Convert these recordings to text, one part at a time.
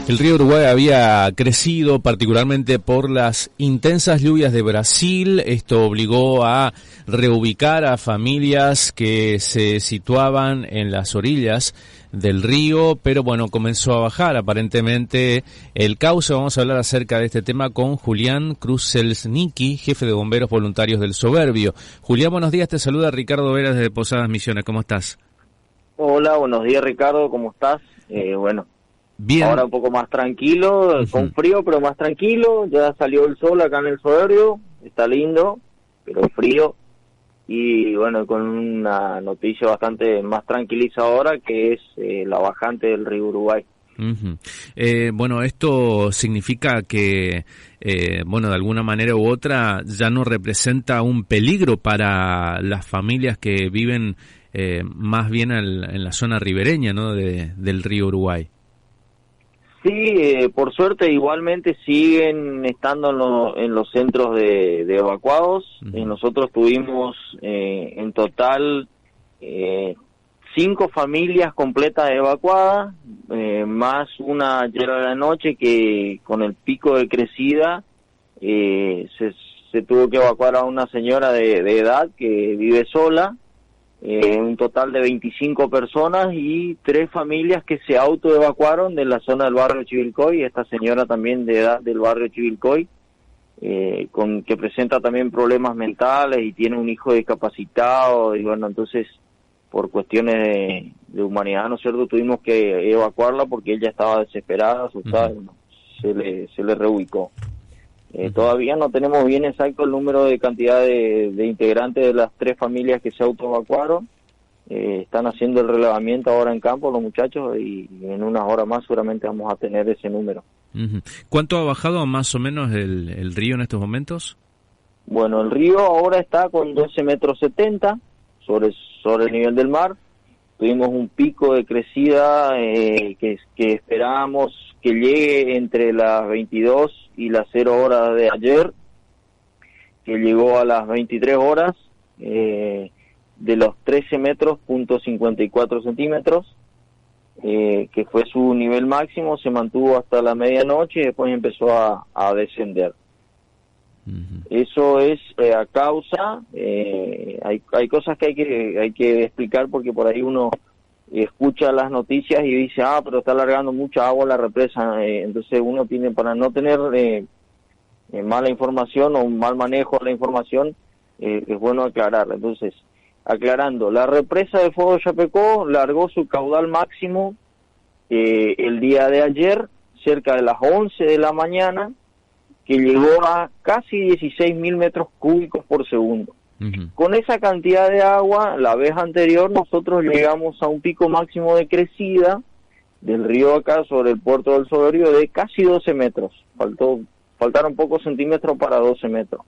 El río Uruguay había crecido particularmente por las intensas lluvias de Brasil. Esto obligó a reubicar a familias que se situaban en las orillas del río, pero bueno, comenzó a bajar aparentemente el cauce. Vamos a hablar acerca de este tema con Julián Kruszelnicki, jefe de bomberos voluntarios del Soberbio. Julián, buenos días, te saluda Ricardo Veras de Posadas Misiones, ¿cómo estás? Hola, buenos días Ricardo, ¿cómo estás? Bien. Ahora un poco más tranquilo, con frío pero más tranquilo, ya salió el sol acá en el Soberbio, está lindo, pero frío, y bueno, con una noticia bastante más tranquilizadora que es la bajante del río Uruguay. Bueno, esto significa que, de alguna manera u otra ya no representa un peligro para las familias que viven más bien en la zona ribereña, ¿no?, del río Uruguay. Sí, por suerte igualmente siguen estando en los centros de evacuados. Nosotros tuvimos en total 5 familias completas evacuadas, más una ayer a la noche que con el pico de crecida se tuvo que evacuar a una señora de edad que vive sola. Un total de 25 personas y 3 familias que se autoevacuaron de la zona del barrio Chivilcoy. Esta señora también de edad del barrio Chivilcoy, que presenta también problemas mentales y tiene un hijo discapacitado, y bueno, entonces por cuestiones de humanidad, ¿no es cierto?, tuvimos que evacuarla porque ella estaba desesperada, asustada, se le reubicó. Todavía no tenemos bien exacto el número de cantidad de integrantes de las 3 familias que se autoevacuaron. Están haciendo el relevamiento ahora en campo los muchachos y en unas horas más seguramente vamos a tener ese número. ¿Cuánto ha bajado más o menos el río en estos momentos? Bueno, el río ahora está con 12,70 metros sobre el nivel del mar. Tuvimos un pico de crecida que esperábamos que llegue entre las 22 y las 0 horas de ayer, que llegó a las 23 horas, de los 13 metros, .54 centímetros, que fue su nivel máximo, se mantuvo hasta la medianoche y después empezó a descender. Eso es a causa, hay cosas que hay que explicar porque por ahí uno escucha las noticias y dice, pero está largando mucha agua a la represa, entonces uno tiene, para no tener mala información o un mal manejo de la información, es bueno aclararla. Entonces, aclarando, la represa de Fogo de Chapecó largó su caudal máximo el día de ayer, cerca de las 11 de la mañana, que llegó a casi 16.000 metros cúbicos por segundo. Con esa cantidad de agua, la vez anterior nosotros llegamos a un pico máximo de crecida del río acá sobre el puerto del Soberbio de casi 12 metros. Faltaron pocos centímetros para 12 metros.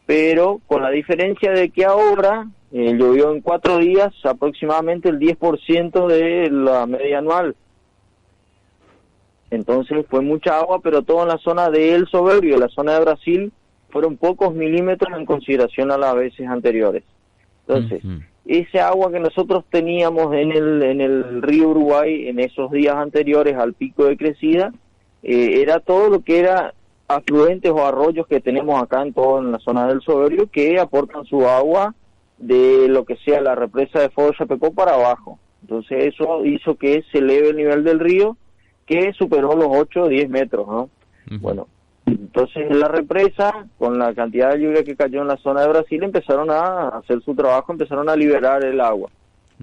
Pero con la diferencia de que ahora llovió en 4 días aproximadamente el 10% de la media anual. Entonces fue mucha agua, pero todo en la zona de El Soberbio, la zona de Brasil, fueron pocos milímetros en consideración a las veces anteriores. Entonces, ese agua que nosotros teníamos en el río Uruguay en esos días anteriores al pico de crecida, era todo lo que era afluentes o arroyos que tenemos acá en la zona del Soberbio, que aportan su agua de lo que sea la represa de Fogo de Chapecó para abajo. Entonces eso hizo que se eleve el nivel del río, que superó los 8 o 10 metros, ¿no? Bueno, entonces la represa, con la cantidad de lluvia que cayó en la zona de Brasil, empezaron a hacer su trabajo, empezaron a liberar el agua.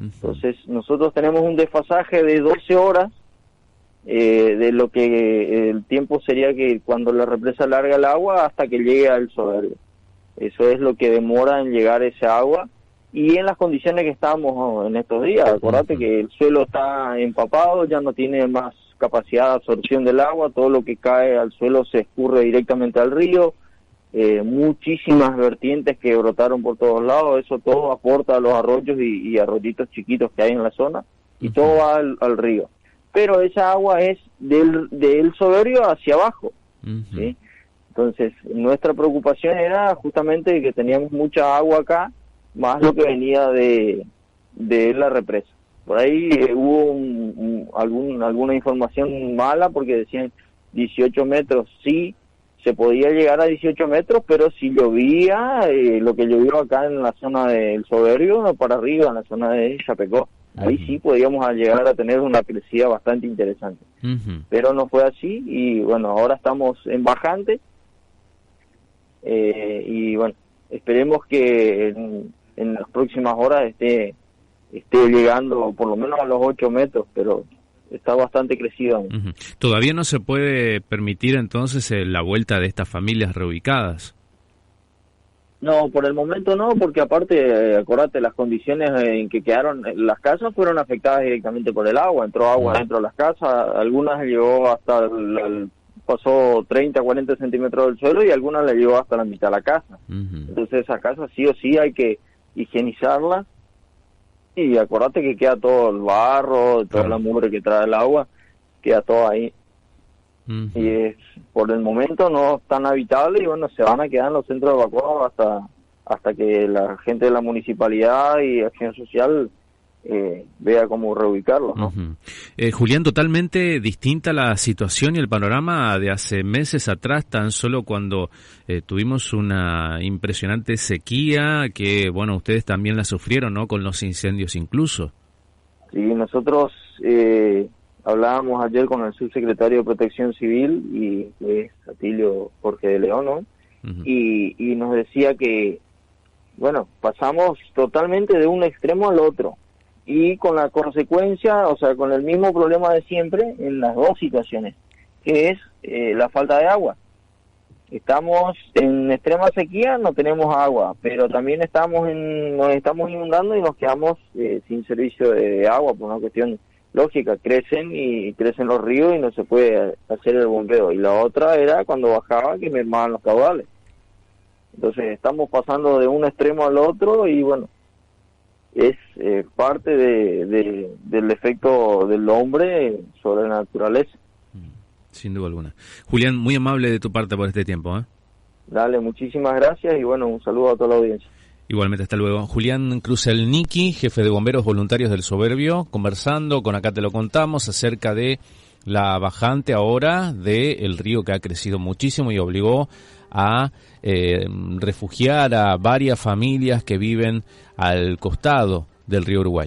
Entonces nosotros tenemos un desfasaje de 12 horas, de lo que el tiempo sería que cuando la represa larga el agua hasta que llegue al Soberbio. Eso es lo que demora en llegar ese agua, y en las condiciones que estamos en estos días. Acordate que el suelo está empapado, ya no tiene más capacidad de absorción del agua, todo lo que cae al suelo se escurre directamente al río, muchísimas vertientes que brotaron por todos lados, eso todo aporta a los arroyos y arroyitos chiquitos que hay en la zona, y todo va al río. Pero esa agua es del Soberbio hacia abajo, ¿sí? Entonces, nuestra preocupación era justamente que teníamos mucha agua acá, más lo que venía de la represa. Por ahí hubo alguna información mala porque decían 18 metros, sí, se podía llegar a 18 metros, pero si llovía, lo que llovió acá en la zona del Soberbio, para arriba, en la zona de Chapecó, ahí sí podíamos llegar a tener una crecida bastante interesante. Pero no fue así, y bueno, ahora estamos en bajante, y bueno, esperemos que en las próximas horas esté llegando por lo menos a los 8 metros, pero está bastante crecido aún. ¿Todavía no se puede permitir entonces la vuelta de estas familias reubicadas? No, por el momento no, porque aparte, acordate, las condiciones en que quedaron, las casas fueron afectadas directamente por el agua, entró agua dentro de las casas, algunas llegó hasta, pasó 30, 40 centímetros del suelo y algunas le llegó hasta la mitad de la casa. Entonces esas casas sí o sí hay que higienizarlas. Y acordate que queda todo el barro, toda la mugre que trae el agua, queda todo ahí. Y por el momento no es tan habitable y bueno, se van a quedar en los centros evacuados hasta que la gente de la municipalidad y Acción Social vea cómo reubicarlos, ¿no? Julián, totalmente distinta la situación y el panorama de hace meses atrás, tan solo cuando tuvimos una impresionante sequía que, bueno, ustedes también la sufrieron, ¿no?, con los incendios incluso. Sí, nosotros hablábamos ayer con el subsecretario de Protección Civil, y es Atilio Jorge de León, ¿no? Y nos decía que, bueno, pasamos totalmente de un extremo al otro. Y con la consecuencia, o sea, con el mismo problema de siempre en las dos situaciones, que es la falta de agua. Estamos en extrema sequía, no tenemos agua, pero también nos estamos inundando y nos quedamos sin servicio de agua por una cuestión lógica. Crecen los ríos y no se puede hacer el bombeo. Y la otra era cuando bajaba, que mermaban los caudales. Entonces estamos pasando de un extremo al otro y bueno, es parte del efecto del hombre sobre la naturaleza. Sin duda alguna. Julián, muy amable de tu parte por este tiempo, ¿eh? Dale, muchísimas gracias y bueno, un saludo a toda la audiencia. Igualmente, hasta luego. Julián Kruselnicki, jefe de bomberos voluntarios del Soberbio, conversando con Acá Te Lo Contamos acerca de la bajante ahora del río que ha crecido muchísimo y obligó a refugiar a varias familias que viven al costado del río Uruguay.